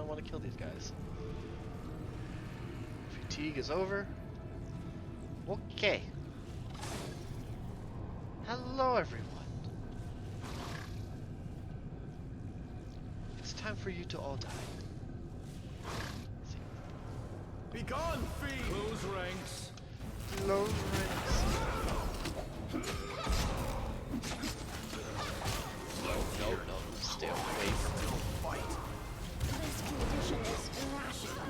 want to kill these guys. Fatigue is over. Okay. Hello, everyone. It's time for you to all die. Begone, fiend! Close ranks. Close ranks. No, stay away from me. Fight. This condition is irrational.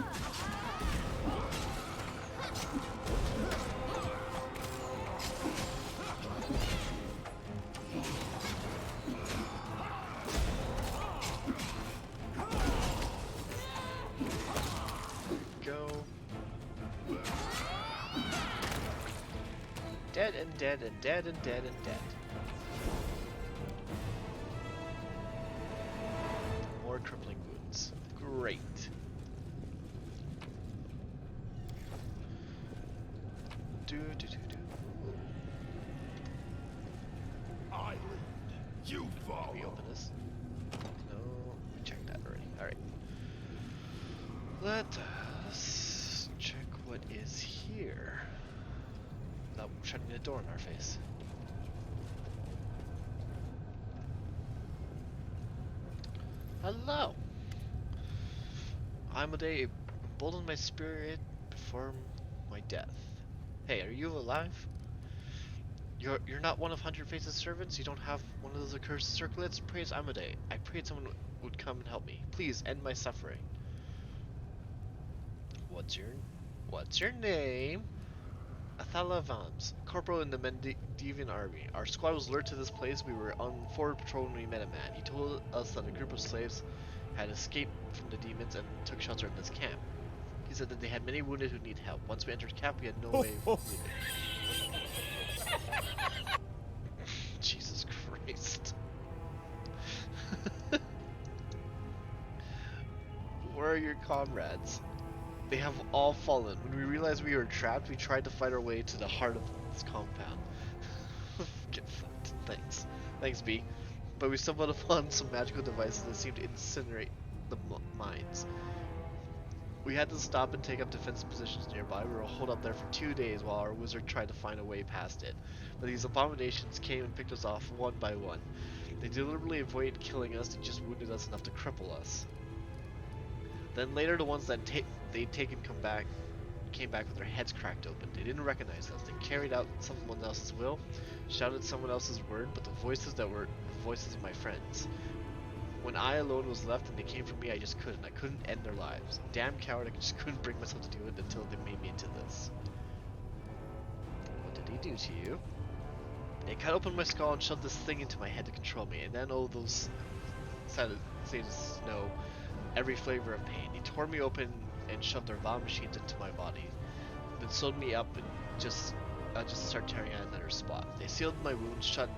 Go. Dead and dead and dead and dead and dead. More crippling wounds. Great. Do. Island, you Can follow. we open this? No, we checked that already. Alright. Let us check what is here. Without shutting the door in our face. Hello! I'm a day emboldened my spirit before my death. Hey, are you alive? You're not one of Hundred Faces' servants? You don't have one of those accursed circlets? Praise Amade. I prayed someone would come and help me. Please end my suffering. What's your name? Athala Vams, corporal in the Mendivian army. Our squad was lured to this place. We were on forward patrol when we met a man. He told us that a group of slaves had escaped from the demons and took shelter in this camp. He said that they had many wounded who need help. Once we entered camp, we had no way of leaving. Jesus Christ. Where are your comrades? They have all fallen. When we realized we were trapped, we tried to fight our way to the heart of this compound. Get fucked. Thanks. Thanks, B. But we stumbled upon some magical devices that seemed to incinerate the mines. We had to stop and take up defensive positions nearby. We were holed up there for 2 days while our wizard tried to find a way past it. But these abominations came and picked us off one by one. They deliberately avoided killing us, they just wounded us enough to cripple us. Then later the ones that they'd taken came back with their heads cracked open. They didn't recognize us. They carried out someone else's will, shouted someone else's word, but the voices that were the voices of my friends. When I alone was left and they came for me, I just couldn't. I couldn't end their lives. Damn coward, I just couldn't bring myself to do it until they made me into this. What did he do to you? They cut open my skull and shoved this thing into my head to control me, and then oh those sadists know every flavor of pain. He tore me open and shoved their vomit machines into my body, then sewed me up and just to start tearing out another spot. They sealed my wounds shut,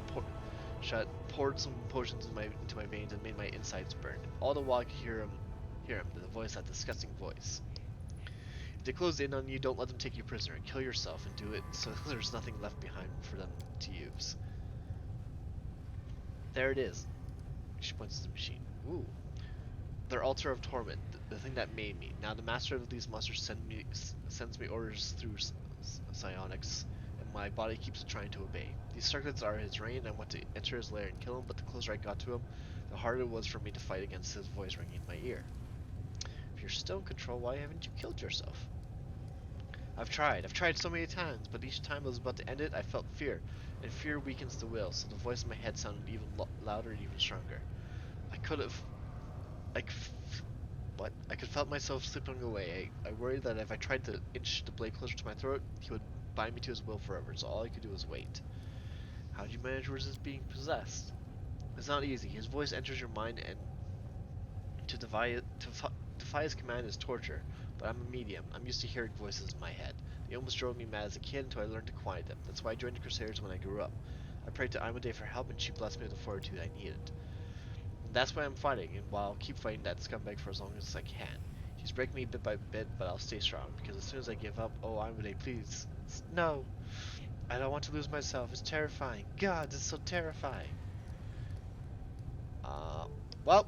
poured some potions into my veins, and made my insides burn. All the while I could hear him, the voice, that disgusting voice. If they close in on you, don't let them take you prisoner. Kill yourself and do it so there's nothing left behind for them to use. There it is. She points to the machine. Ooh. Their altar of torment, the thing that made me. Now the master of these monsters sends me orders through psionics, and my body keeps trying to obey. These circuits are his reign. I want to enter his lair and kill him, but the closer I got to him, the harder it was for me to fight against his voice ringing in my ear. If you're still in control, why haven't you killed yourself? I've tried so many times, but each time I was about to end it, I felt fear, and fear weakens the will, so the voice in my head sounded even louder and even stronger. I could felt myself slipping away. I worried that if I tried to inch the blade closer to my throat, he would bind me to his will forever, so all I could do was wait. How did you manage to resist being possessed? It's not easy. His voice enters your mind, and to defy his command is torture, but I'm a medium. I'm used to hearing voices in my head. They almost drove me mad as a kid until I learned to quiet them. That's why I joined the Crusaders when I grew up. I prayed to Imade for help, and she blessed me with the fortitude I needed. And that's why I'm fighting, and while I'll keep fighting that scumbag for as long as I can. She's breaking me bit by bit, but I'll stay strong, because as soon as I give up, oh, Imade, please. No! I don't want to lose myself. It's terrifying. God, it's so terrifying. Well,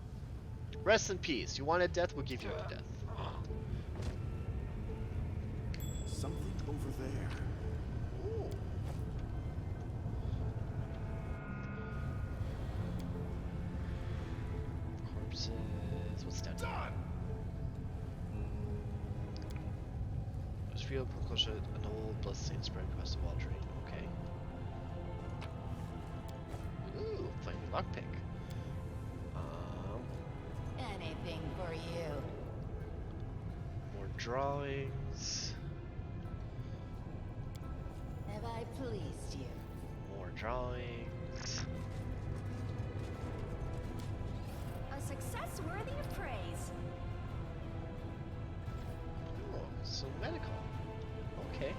Rest in peace. You wanted death, we'll give you a death. Something over there. Ooh. Corpses. What's down here? Done. Just feel close to an old bloodstain spread across the wall drain. Okay. Ooh, finding lockpick. Anything for you. More drawings. Have I pleased you? More drawings. A success worthy of praise. Oh, so medical. Okay.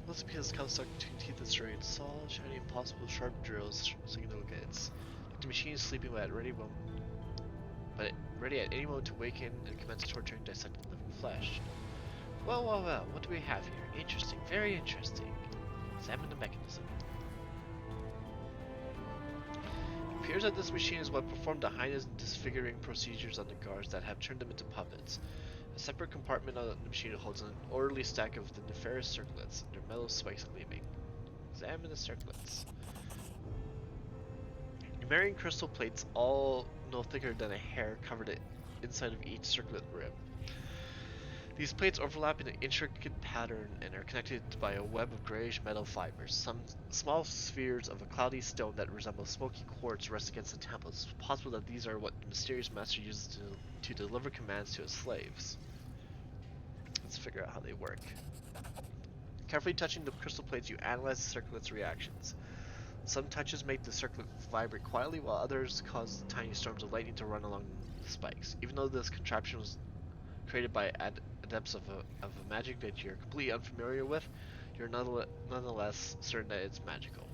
Let's be as stuck between teeth and straight. Saw shiny impossible sharp drills, signal gates. Like the machine is sleeping wet, ready at any moment to waken and commence torturing dissecting living flesh. Well, what do we have here? Interesting, very interesting. Examine the mechanism. It appears that this machine is what performed the heinous and disfiguring procedures on the guards that have turned them into puppets. A separate compartment on the machine holds an orderly stack of the nefarious circlets, their metal spikes gleaming. Examine the circlets. Numerian crystal plates, all no thicker than a hair, cover the inside of each circlet rim. These plates overlap in an intricate pattern and are connected by a web of grayish metal fibers. Some small spheres of a cloudy stone that resemble smoky quartz rest against the temple. It's possible that these are what the mysterious master uses to deliver commands to his slaves. Let's figure out how they work. Carefully touching the crystal plates, you analyze the circlet's reactions. Some touches make the circlet vibrate quietly, while others cause tiny storms of lightning to run along the spikes. Even though this contraption was created by adepts of a magic that you're completely unfamiliar with, you're nonetheless certain that it's magical.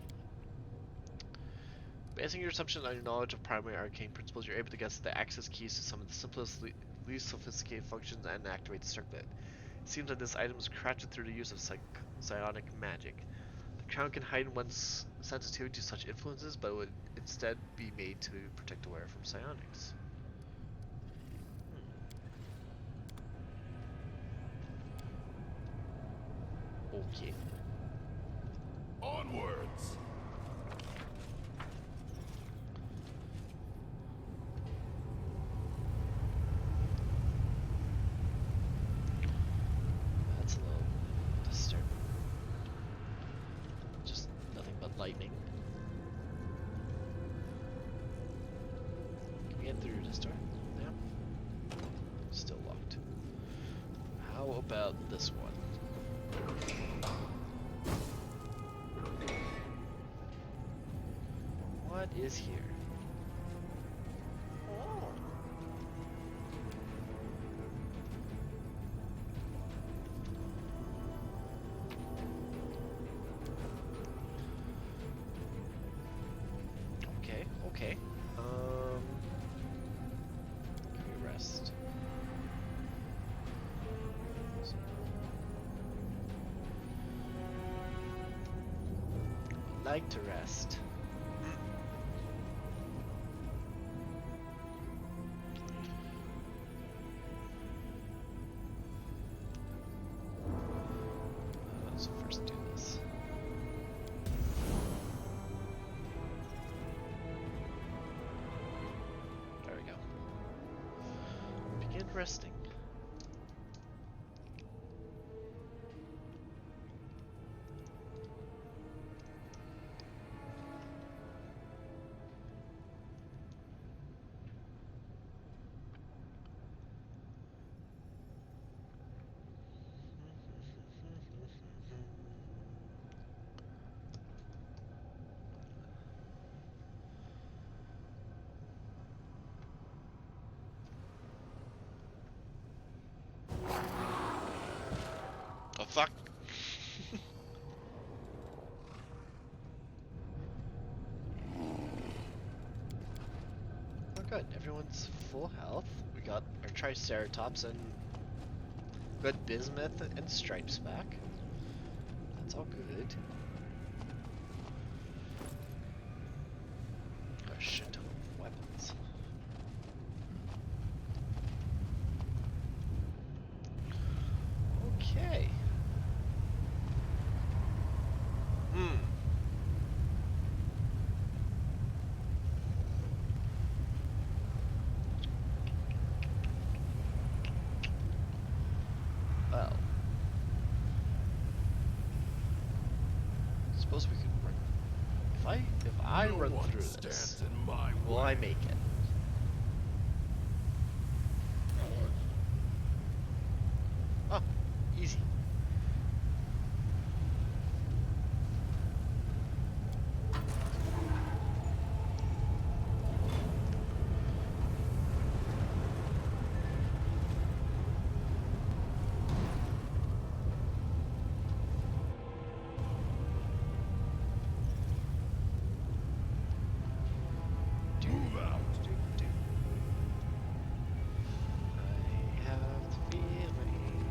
Basing your assumptions on your knowledge of primary arcane principles, you're able to guess the access keys to some of the simplest, least sophisticated functions and activate the circlet. It seems that this item is crafted through the use of psionic magic. The crown can heighten one's sensitivity to such influences, but would instead be made to protect the wearer from psionics. Okay. Onwards. That's a little disturbing. Just nothing but lightning. Can we get through this door? No? Still locked. How about this one? What is here? Oh. Okay. Can we rest? I'd like to rest. So first do this. There we go. Begin resting. Oh fuck! Oh good, everyone's full health. We got our Triceratops and good Bismuth and Stripes back. That's all good. suppose we could run. If I No run one through stands this, in my will way. I make it? Oh, easy. Move out. I have the feeling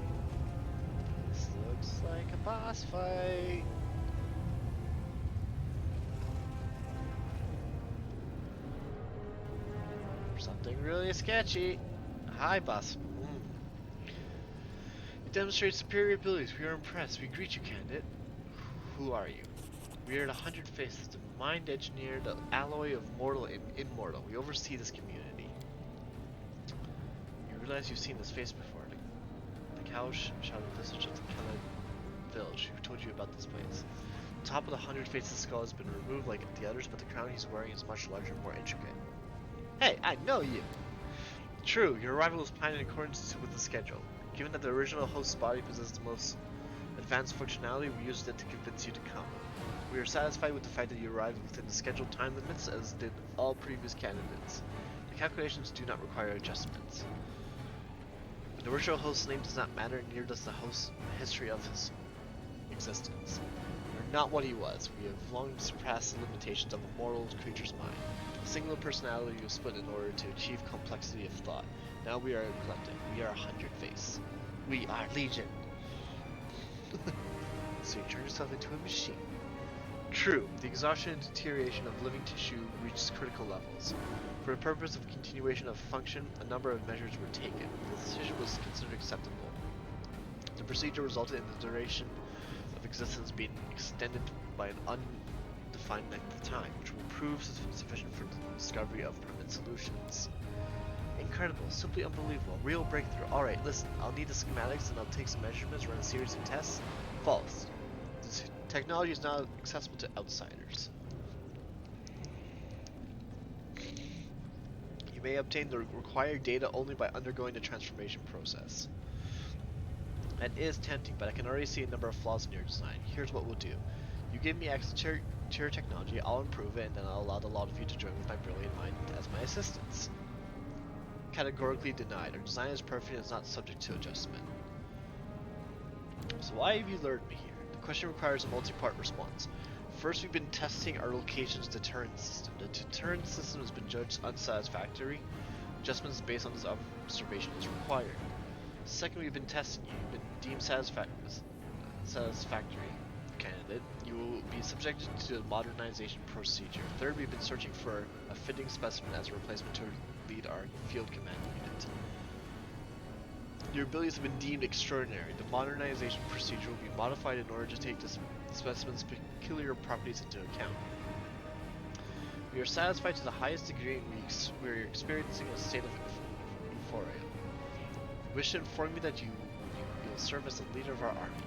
this looks like a boss fight. Something really sketchy. Hi, boss. You demonstrate superior abilities. We are impressed. We greet you, candidate. Who are you? We are the 100 Faces, the mind engineer, the alloy of mortal and immortal. We oversee this community. You realize you've seen this face before. The cow-shadowed visage of the Keled village. Who told you about this place? The top of the 100 Faces skull has been removed like the others, but the crown he's wearing is much larger and more intricate. Hey, I know you! True, your arrival was planned in accordance with the schedule. Given that the original host's body possessed the most advanced functionality, we used it to convince you to come. We are satisfied with the fact that you arrived within the scheduled time limits, as did all previous candidates. The calculations do not require adjustments. The original host's name does not matter, neither does the host's history of his existence. We are not what he was. We have long surpassed the limitations of a mortal creature's mind. A single personality was split in order to achieve complexity of thought. Now we are a collective. We are 100 Face. We are Legion. So you turn yourself into a machine. True, the exhaustion and deterioration of living tissue reaches critical levels. For the purpose of continuation of function, a number of measures were taken. The decision was considered acceptable. The procedure resulted in the duration of existence being extended by an undefined length of time, which will prove sufficient for the discovery of permanent solutions. Incredible, simply unbelievable, real breakthrough. Alright, listen, I'll need the schematics and I'll take some measurements, run a series of tests. False. The technology is not accessible to outsiders. You may obtain the required data only by undergoing the transformation process. That is tempting, but I can already see a number of flaws in your design. Here's what we'll do. You give me access to your technology, I'll improve it, and then I'll allow the lot of you to join with my brilliant mind as my assistants. Categorically denied. Our design is perfect and is not subject to adjustment. So why have you lured me here? The question requires a multi-part response. First, we've been testing our location's deterrence system. The deterrence system has been judged unsatisfactory. Adjustments based on this observation is required. Second, we've been testing you. You've been deemed satisfactory candidate. You will be subjected to the modernization procedure. Third, we've been searching for a fitting specimen as a replacement to lead our field command unit. Your abilities have been deemed extraordinary. The modernization procedure will be modified in order to take this specimen's peculiar properties into account. We are satisfied to the highest degree and we are experiencing a state of euphoria. Wish to inform you that you will serve as the leader of our army.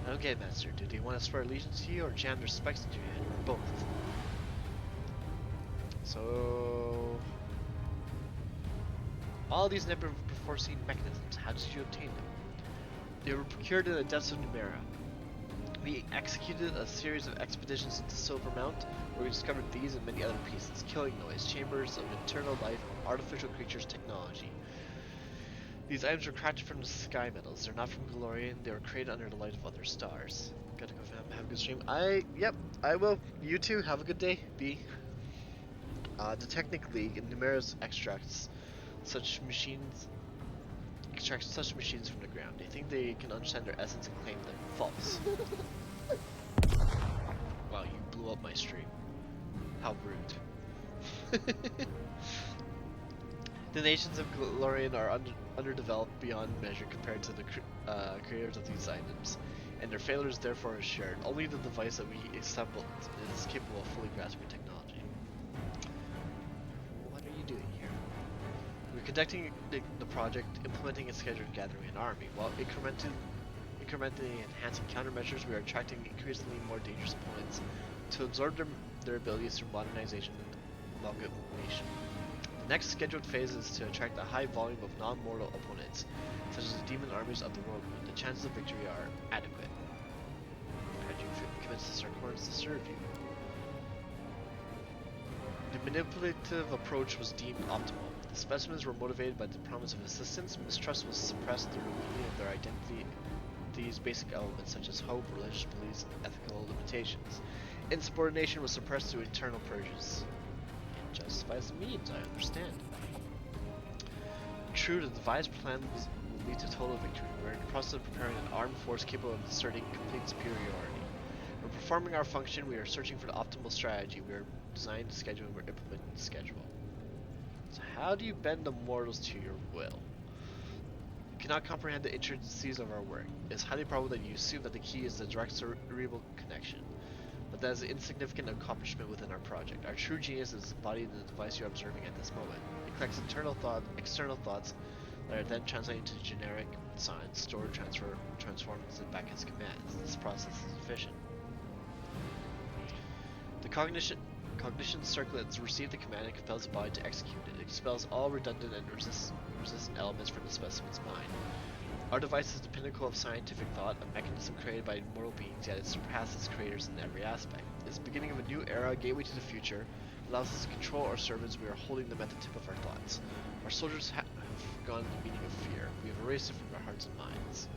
Okay, Master, do they want to swear allegiance to you or jam their specs into your head, or both? So... all these never before seen mechanisms, how did you obtain them? They were procured in the depths of Numera. We executed a series of expeditions into Silver Mount, where we discovered these and many other pieces: killing noise, chambers of internal life, artificial creatures, technology. These items were crafted from the sky metals. They're not from Galorian. They were created under the light of other stars. Gotta go, fam. Have a good stream. Yep, I will. You too. Have a good day, B. The Technic League in Numera's extracts such machines from the ground. They think they can understand their essence and claim them. False. Wow, you blew up my stream. How rude. The nations of Galorian are underdeveloped beyond measure compared to the creators of these items, and their failures therefore are shared. Only the device that we assembled is capable of fully grasping technology. What are you doing here? We're conducting the project, implementing a schedule, gathering an army, while incrementally enhancing countermeasures, we are attracting increasingly more dangerous opponents to absorb their abilities through modernization and amalgamation. The next scheduled phase is to attract a high volume of non-mortal opponents, such as the demon armies of the Whirlwind. The chances of victory are adequate. Had you commence to start corners to serve you? The manipulative approach was deemed optimal. The specimens were motivated by the promise of assistance. Mistrust was suppressed through revealing of their identity. These basic elements such as hope, religious beliefs, and ethical limitations. Insubordination was suppressed through internal purges. It justifies the means, I understand. True, the devised plan will lead to total victory. We are in the process of preparing an armed force capable of asserting complete superiority. When performing our function, we are searching for the optimal strategy. We are designing the schedule and we're implementing the schedule. So how do you bend the mortals to your will? You cannot comprehend the intricacies of our work. It is highly probable that you assume that the key is the direct cerebral connection. But that is an insignificant accomplishment within our project. Our true genius is embodied in the device you are observing at this moment. It collects external thoughts that are then translated into generic signs, stored, transformed, and sent back as commands. This process is efficient. The cognition circlets receive the command and compels the body to execute it. It expels all redundant and resistant elements from the specimen's mind. Our device is the pinnacle of scientific thought, a mechanism created by immortal beings, yet it surpasses creators in every aspect. It is the beginning of a new era, a gateway to the future. It allows us to control our servants. We are holding them at the tip of our thoughts. Our soldiers have forgotten the meaning of fear. We have erased it from our hearts and minds.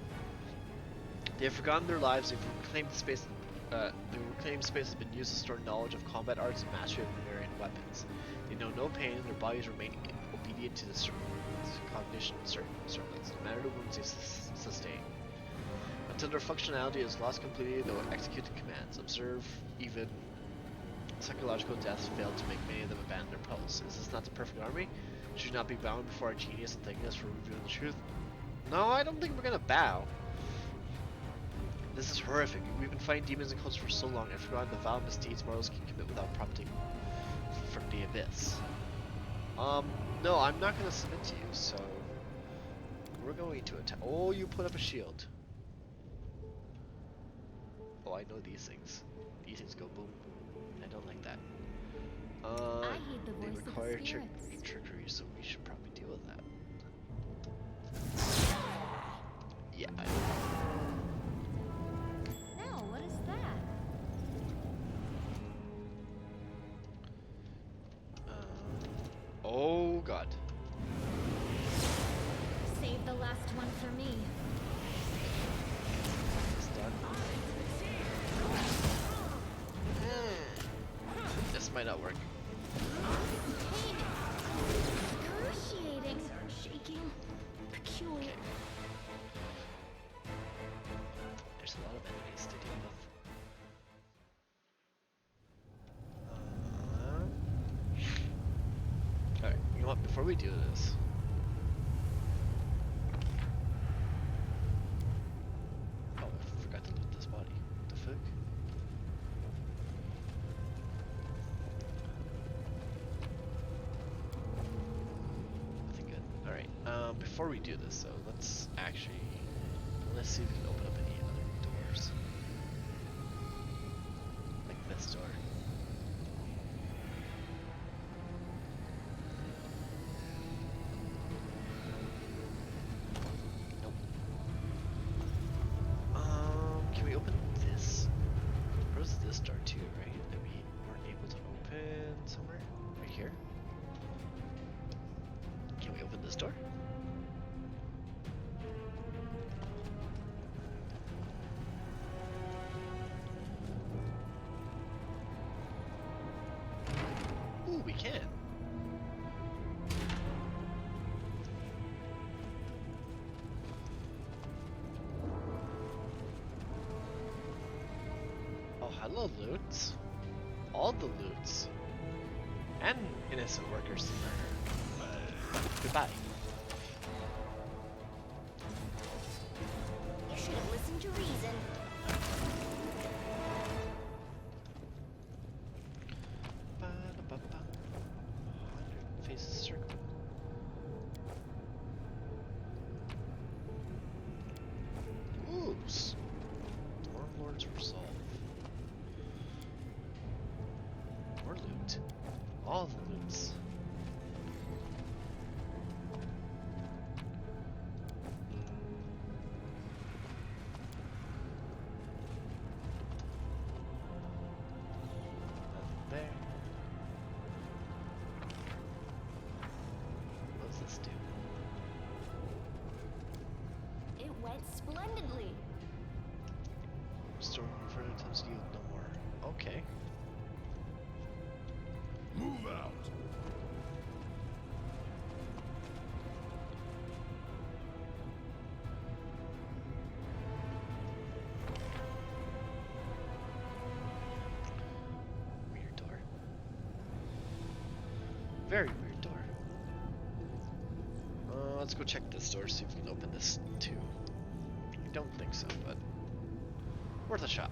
They have forgotten their lives. They've reclaimed space. The reclaimed space has been used to store knowledge of combat arts and mastery of Numerian weapons. They know no pain. Their bodies remain obedient to the cognition circuits, no matter the wounds they sustain. Until their functionality is lost completely, they will execute the commands. Observe, even psychological deaths failed to make many of them abandon their posts. Is this not the perfect army? Should you not be bowing before our genius and thanking us for revealing the truth? No, I don't think we're gonna bow. This is horrific. We've been fighting demons and cults for so long, I've forgotten the vile misdeeds mortals can commit without prompting from the abyss. No, I'm not gonna submit to you, so we're going to attack. Oh, you put up a shield. Oh, I know these things. These things go boom. I don't like that. I heed the They voice of the require spirits. trickery, so we should probably deal with that. Yeah. Now, what is that? Oh god. Save the last one for me. It's done. This might not work. Excruciating. Shaking. Peculiar. Okay. There's a lot of enemies to deal with. Alright, you know what? Before we do this, oh, I forgot to loot this body. What the fuck? Nothing good. Alright, before we do this though, let's see if we can open up any other doors. Like this door. Nope. Can we open this? There was this door too, right? That we weren't able to open somewhere? Right here? Can we open this door? Ooh, we can. Oh, hello, loots. All the loots. And innocent workers to murder. Goodbye. You should have listened to reason. Ba-da-ba-ba. 100 faces circle. Ooh, all the loots. Nothing there. What does this do? It went splendidly. Restore further attempts to yield no more. Okay. Move out. Weird door. Very weird door. Let's go check this door, see if we can open this too. I don't think so, but worth a shot.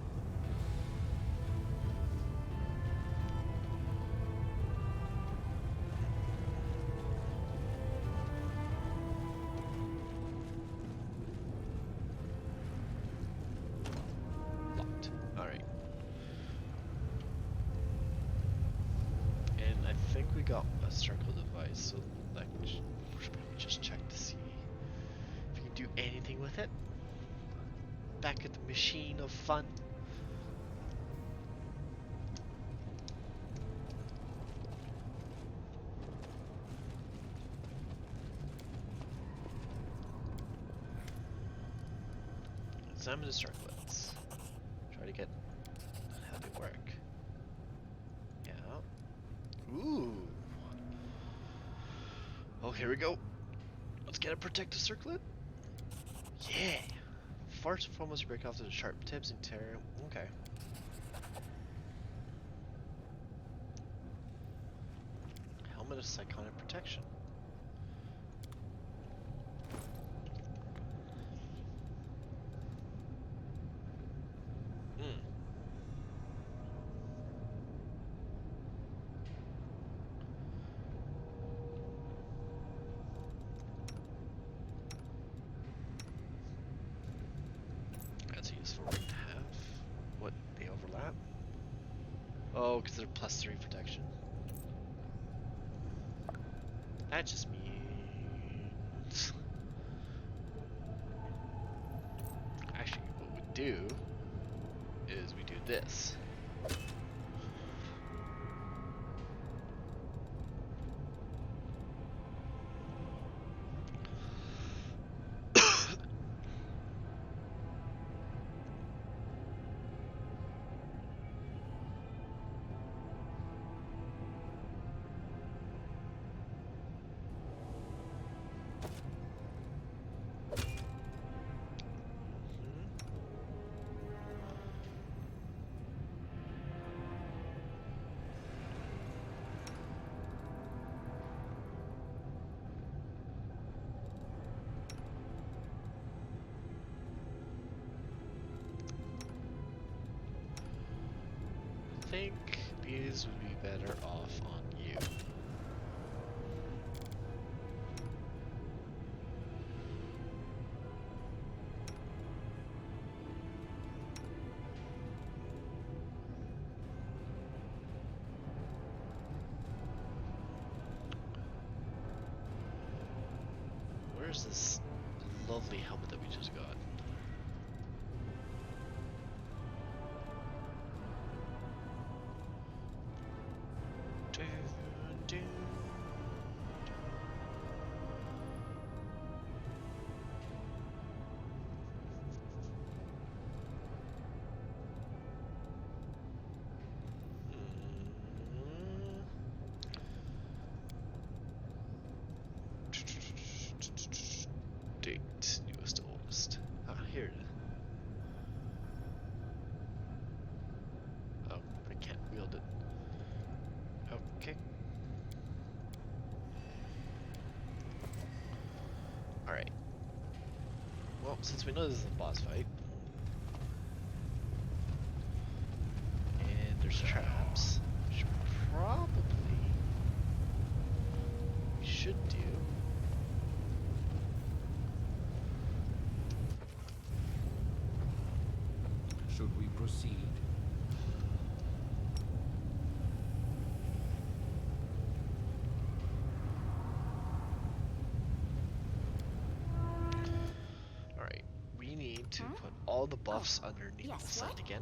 Locked. Alright. And I think we got a circle device, so like we should probably just check to see if we can do anything with it. Back at the machine of fun. Examine the circlets. Try to get how they work. Yeah. Ooh. Oh, here we go. Let's get a protective circlet. Yeah. First and foremost, break off the sharp tips and tear. Okay. Helmet of psychonic protection. Hmm. That's a useful one to have. What, they overlap? Oh, because they're +3 protection. That just means... Actually, what we do is we do this. I think these would be better off on you. Where's this lovely helmet that we just got? Dun, dun. Date, newest to oldest. Ah, here it is. Oh, I can't wield it. Okay. Alright. Well, since we know this is a boss fight, and there's traps, which probably we should do. Should we proceed? all the buffs underneath yes, the sun what? again.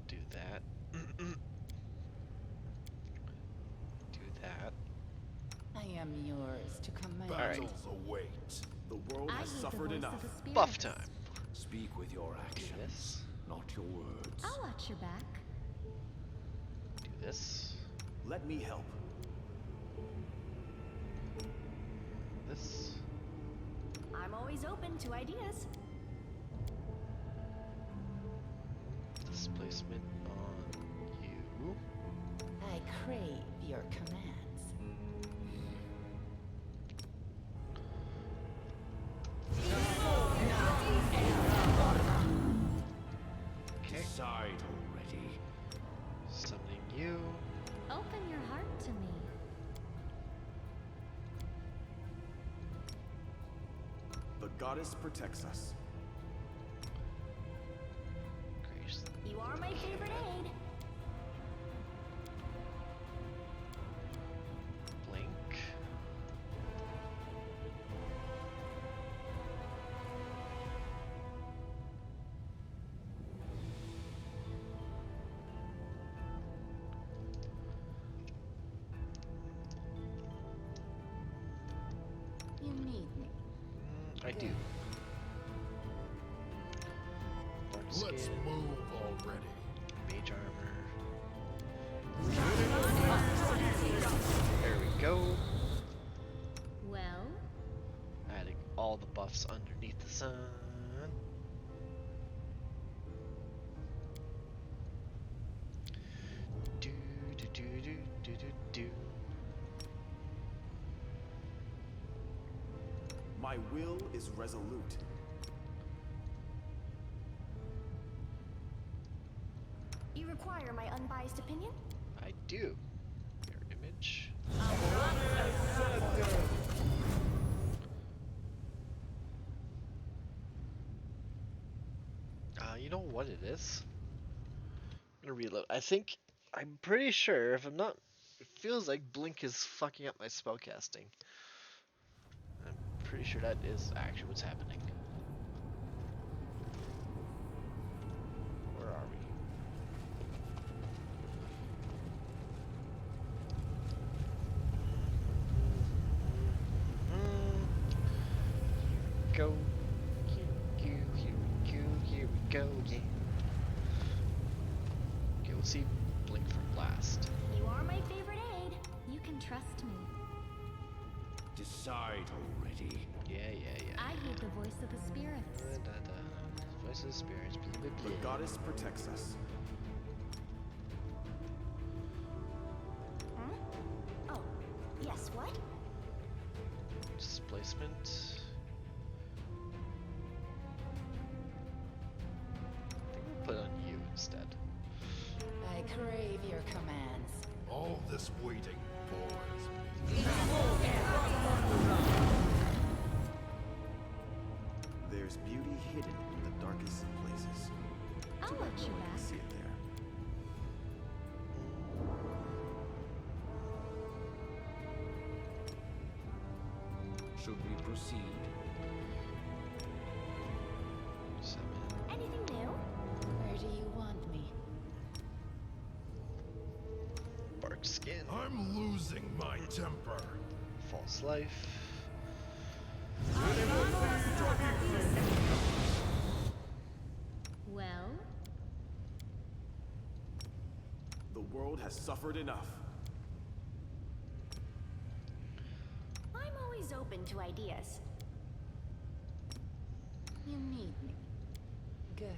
Do that. Do that. I am yours to command. Alright. Battles await. The world I has hear the suffered voice enough. of the spirits. Buff time. Speak with your actions, this. not your words. I'll watch your back. Do this. Let me help. This. I'm always open to ideas. Displacement on you. I crave your commands. Okay. Decide already. Summoning you. Open your heart to me. The goddess protects us. Grace. You are my favorite aid. Blink. You need me. I do. Bark Let's skin, move already. mage armor. There we go. Well, Adding all the buffs underneath the sun. Do do do do do do do. My will is resolute. you require my unbiased opinion? I do. Mirror image. You know what it is? I'm gonna reload. I'm pretty sure, if I'm not, it feels like Blink is fucking up my spellcasting. I'm pretty sure that is actually what's happening. Where are we? Go. Here we go, yeah. Okay, we'll see Blink from last. You are my favorite aid. You can trust me. Decide already. Yeah. I hear the voice of the spirits. Voice of the spirits. Blah, blah, The blah. goddess protects us. Huh? Oh, yes, what? Displacement. I think we'll put on you instead. I crave your commands. All this waiting bores me. There's beauty hidden in the darkest of places. I'll watch your I back. see it there. Should we proceed? Summon. Anything new? Where do you want me? Bark skin. I'm losing my temper. False life. Well, The world has suffered enough. I'm always open to ideas. You need me. Good.